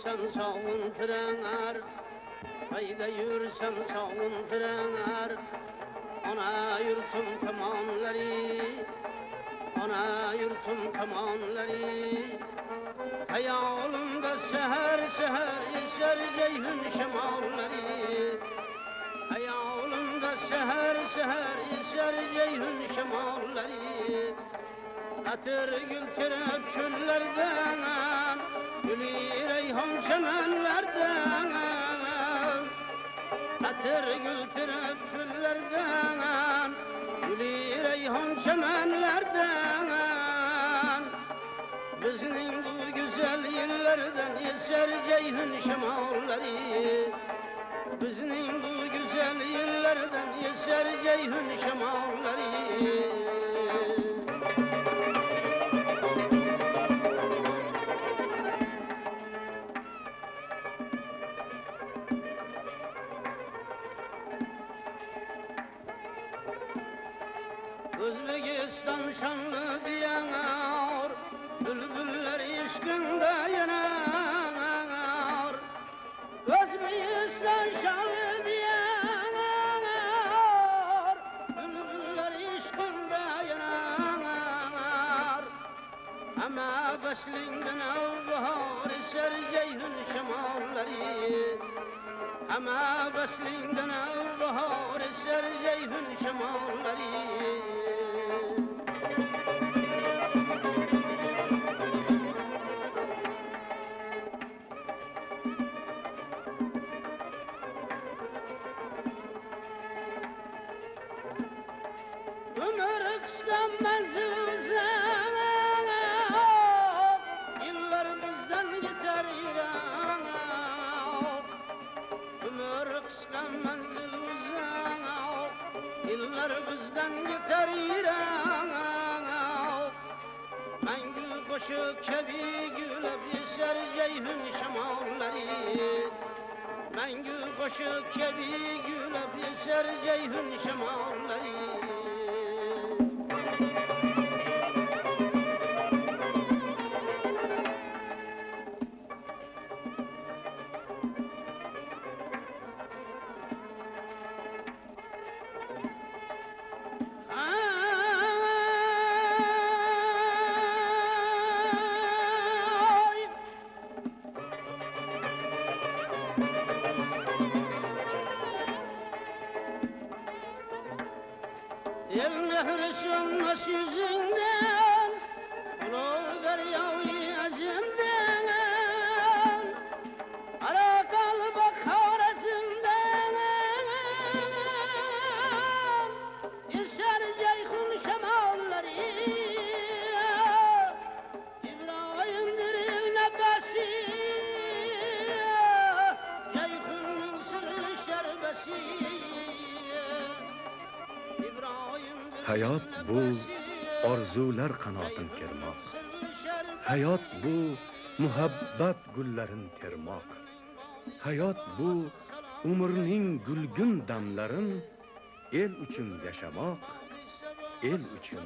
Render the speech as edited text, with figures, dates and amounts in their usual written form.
yürürsem sağın trener, hayda yürürsem sağın trener. Ana yurtum kamanları, ana yurtum kamanları. Hayalımda seher seher eser ceyhun şemalları. Hayalımda seher seher eser ceyhun şemalları. Atır gültürüp çöllerden, gülü reyhan çemenlerden. Atır gültürüp çöllerden, gülü reyhan çemenlerden. Bizning bu güzel yerlerden eser ceyhun şemalları. Bizning bu güzel yerlerden eser ceyhun şemalları. Özbekistan şanlı diyanar, bülbüller işkinde yanar. Özbekistan şanlı diyanar, bülbüller işkinde yanar. Ama faslinden avbahar eser ceyhun şemalları. Ama faslinden avbahar eser ceyhun şemalları. Ömür kısa menzil uzak, yıllar bizden yeter irak. Ömür kısa menzil uzak, yıllar bizden yeter irak. Mengü koşup kebi gülüp eser ceyhun şemalları. Mengü koşup kebi gülüp eser ceyhun şemalları. El mehri sönmez yüzünden, ulu deryayı azimden. Ara kalba kavrezinden, eser ceyhun şemalları. İbrahim'dir el nefesi, ceyhunun sırrı şerbesi. Hayot bu orzular qanotin kermoq. Hayot bu muhabbat gullarin termoq. Hayot bu umrning gulgun damlarin el uchun yashamoq, el uchun